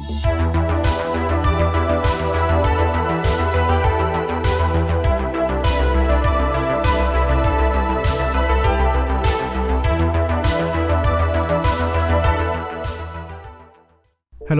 Hello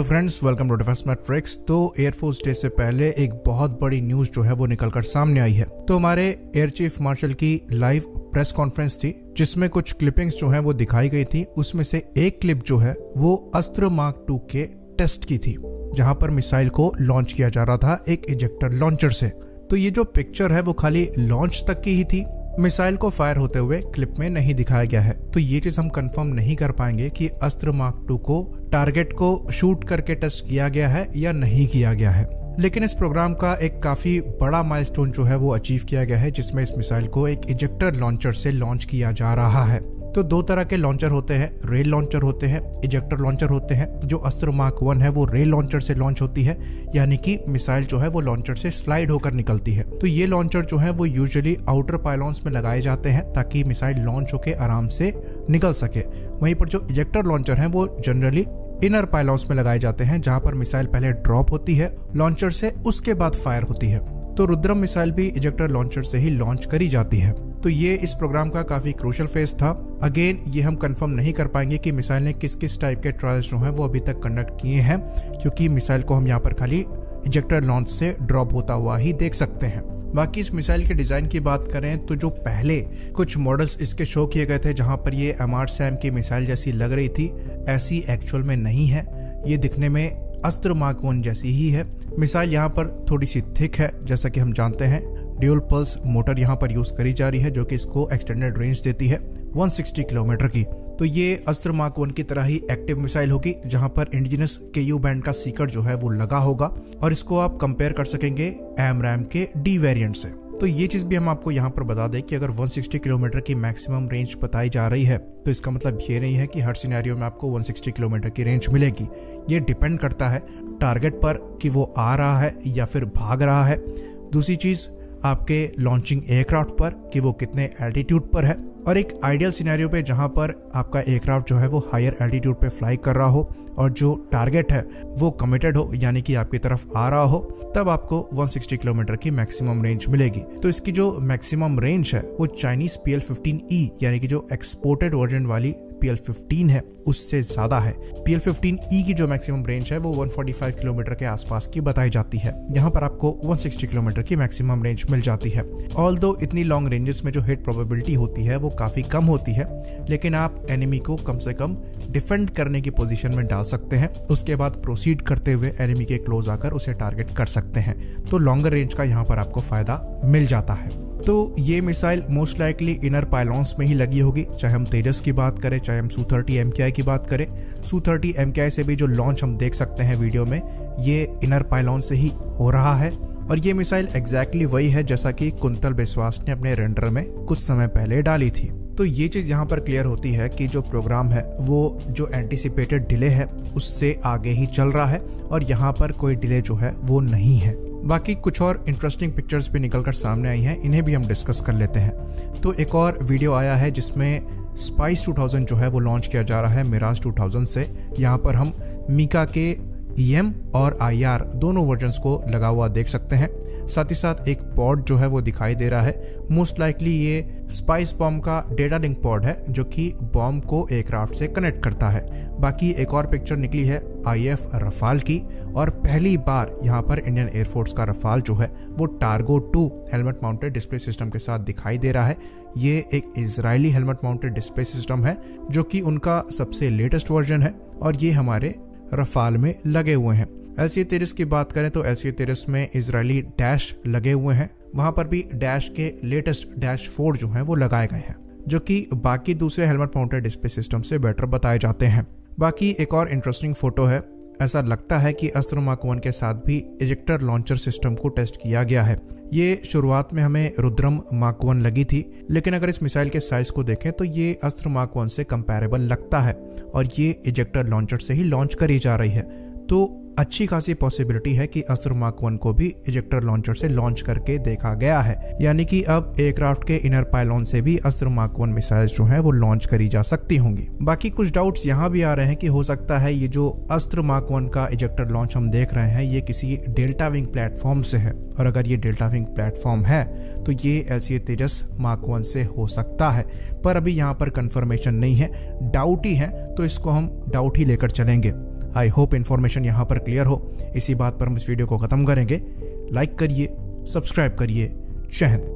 friends, welcome to defence matrix. तो air force day से पहले एक बहुत बड़ी न्यूज जो है वो निकलकर सामने आई है। तो हमारे एयर चीफ मार्शल की लाइव प्रेस कॉन्फ्रेंस थी जिसमें कुछ क्लिपिंग्स जो है वो दिखाई गई थी। उसमें से एक क्लिप जो है वो अस्त्र मार्क 2 के टेस्ट की थी, जहां पर मिसाइल को लॉन्च किया जा रहा था एक इजेक्टर लॉन्चर से। तो ये जो पिक्चर है वो खाली लॉन्च तक की ही थी, मिसाइल को फायर होते हुए क्लिप में नहीं दिखाया गया है। तो ये चीज हम कंफर्म नहीं कर पाएंगे कि अस्त्र मार्क 2 को टारगेट को शूट करके टेस्ट किया गया है या नहीं किया गया है। लेकिन इस प्रोग्राम का एक काफी बड़ा माइलस्टोन जो है वो अचीव किया गया है, जिसमें इस मिसाइल को एक इजेक्टर लॉन्चर से लॉन्च किया जा रहा है। तो दो तरह के लॉन्चर होते हैं, रेल लॉन्चर होते हैं, इजेक्टर लॉन्चर होते हैं। जो अस्त्र मार्क 1 है वो रेल लॉन्चर से लॉन्च होती है, यानी कि मिसाइल जो है वो लॉन्चर से स्लाइड होकर निकलती है। तो ये लॉन्चर जो है वो यूजुअली आउटर पाइलॉन्स में लगाए जाते हैं ताकि मिसाइल लॉन्च होकर आराम से निकल सके। वहीं पर जो इजेक्टर लॉन्चर है वो जनरली इनर पाइलॉन्स में लगाए जाते हैं, जहां पर मिसाइल पहले ड्रॉप होती है लॉन्चर से, उसके बाद फायर होती है। तो रुद्रम मिसाइल भी इजेक्टर लॉन्चर से ही लॉन्च करी जाती है। तो ये इस प्रोग्राम का काफी क्रूशियल फेज था। अगेन ये हम कंफर्म नहीं कर पाएंगे कि मिसाइल ने किस किस टाइप के ट्रायल्स जो हैं वो अभी तक कंडक्ट किए हैं, क्योंकि मिसाइल को हम यहाँ पर खाली इजेक्टर लॉन्च से ड्रॉप होता हुआ ही देख सकते हैं। बाकी इस मिसाइल के डिजाइन की बात करें तो जो पहले कुछ मॉडल्स इसके शो किए गए थे जहां पर ये MR-SAM की मिसाइल जैसी लग रही थी, ऐसी एक्चुअल में नहीं है। ये दिखने में अस्त्र मार्क 1 जैसी ही है। मिसाइल यहाँ पर थोड़ी सी थिक है, जैसा कि हम जानते हैं। ड्यूल पल्स मोटर यहाँ पर यूज करी जा रही है, जो कि इसको एक्सटेंडेड रेंज देती है 160 किलोमीटर की। तो ये अस्त्र मार्क 1 की तरह ही एक्टिव मिसाइल होगी, जहां पर इंडिजिनस KU बैंड का सीकर जो है वो लगा होगा, और इसको आप कंपेयर कर सकेंगे AMRAAM के D वेरिएंट से। तो ये चीज भी हम आपको यहाँ पर बता दें कि अगर 160 किलोमीटर की मैक्सिमम रेंज बताई जा रही है तो इसका मतलब ये नहीं है कि हर सिनेरियो में आपको 160 किलोमीटर की रेंज मिलेगी। ये डिपेंड करता है टारगेट पर कि वो आ रहा है या फिर भाग रहा है। दूसरी चीज आपके लॉन्चिंग एयरक्राफ्ट पर कि वो कितने एल्टीट्यूड पर है, और एक आइडियल सिनेरियो पे जहां पर आपका एयरक्राफ्ट जो है वो हायर एल्टीट्यूड पे फ्लाई कर रहा हो और जो टारगेट है वो कमिटेड हो, यानी कि आपकी तरफ आ रहा हो, तब आपको 160 किलोमीटर की मैक्सिमम रेंज मिलेगी। तो इसकी जो मैक्सिमम रेंज है वो चाइनीज PL-15E यानी कि जो एक्सपोर्टेड वर्जन वाली PL-15 है उससे ज्यादा है। PL-15E की जो मैक्सिमम रेंज है वो 145 किलोमीटर के आसपास की बताई जाती है। यहाँ पर आपको 160 किलोमीटर की मैक्सिमम रेंज मिल जाती है। ऑल्दो इतनी लॉन्ग रेंजेस में जो हिट प्रोबेबिलिटी होती है वो काफी कम होती है, लेकिन आप एनिमी को कम से कम डिफेंड करने की पोजीशन में डाल सकते हैं। उसके बाद प्रोसीड करते हुए एनिमी के क्लोज आकर उसे टारगेट कर सकते हैं। तो लॉन्गर रेंज का यहाँ पर आपको फायदा मिल जाता है। तो ये मिसाइल मोस्ट लाइकली इनर पाइलॉन्स में ही लगी होगी, चाहे हम तेजस की बात करें, चाहे हम Su-30 MKI की बात करें। Su-30 MKI से भी जो लॉन्च हम देख सकते हैं वीडियो में, ये इनर पाइलॉन से ही हो रहा है। और ये मिसाइल एग्जैक्टली वही है जैसा कि कुंतल बिस्वास ने अपने रेंडर में कुछ समय पहले डाली थी। तो ये चीज यहाँ पर क्लियर होती है कि जो प्रोग्राम है वो जो एंटिसिपेटेड डिले है उससे आगे ही चल रहा है, और यहाँ पर कोई डिले जो है वो नहीं है। बाकी कुछ और इंटरेस्टिंग पिक्चर्स भी निकलकर सामने आई हैं, इन्हें भी हम डिस्कस कर लेते हैं। तो एक और वीडियो आया है जिसमें स्पाइस 2000 जो है वो लॉन्च किया जा रहा है मिराज 2000 से। यहाँ पर हम मीका के EM और IR दोनों वर्जन्स को लगा हुआ देख सकते हैं। साथ ही साथ एक पॉड जो है वो दिखाई दे रहा है। मोस्ट लाइकली ये स्पाइस बॉम्ब का डेटा लिंक पॉड है जो कि बॉम्ब को एयरक्राफ्ट से कनेक्ट करता है। बाकी एक और पिक्चर निकली है IF रफाल की, और पहली बार यहाँ पर इंडियन एयरफोर्स का रफाल जो है वो टार्गो 2 हेलमेट माउंटेड डिस्प्ले सिस्टम के साथ दिखाई दे रहा है। ये एक Israeli helmet mounted display system है जो कि उनका सबसे लेटेस्ट वर्जन है, और ये हमारे रफाल में लगे हुए हैं। LCA-30 की बात करें तो LCA-30 में इजरायली डैश लगे हुए हैं, वहां पर भी डैश के लेटेस्ट डैश 4 जो हैं वो लगाए गए हैं, जो कि बाकी दूसरे हेलमेट माउंटेड डिस्प्ले सिस्टम से बेटर बताए जाते हैं। बाकी एक और इंटरेस्टिंग फोटो है, ऐसा लगता है कि अस्त्र मार्क 1 के साथ भी इजेक्टर लॉन्चर सिस्टम को टेस्ट किया गया है। ये शुरुआत में हमें रुद्रम मार्क 1 लगी थी, लेकिन अगर इस मिसाइल के साइज को देखें तो ये अस्त्र मार्क 1 से कंपैरेबल लगता है, और ये इजेक्टर लॉन्चर से ही लॉन्च करी जा रही है। तो अच्छी खासी पॉसिबिलिटी है कि अस्त्र मार्क 1 को भी इजेक्टर लॉन्चर से लॉन्च करके देखा गया है, यानी कि अब एयरक्राफ्ट के इनर पायलॉन से भी अस्त्र मार्क 1 मिसाइल्स जो है वो लॉन्च करी जा सकती होंगी। बाकी कुछ डाउट्स यहाँ भी आ रहे हैं कि हो सकता है ये जो अस्त्र मार्क 1 का इजेक्टर लॉन्च हम देख रहे हैं ये किसी डेल्टा विंग प्लेटफॉर्म से है, और अगर ये डेल्टा विंग प्लेटफॉर्म है तो ये LCA तेजस मार्क 1 से हो सकता है, पर अभी यहाँ पर कंफर्मेशन नहीं है, डाउट ही है, तो इसको हम डाउट ही लेकर चलेंगे। आई होप इन्फॉर्मेशन यहाँ पर क्लियर हो। इसी बात पर हम इस वीडियो को खत्म करेंगे। लाइक करिए, सब्सक्राइब करिए। जय हिंद।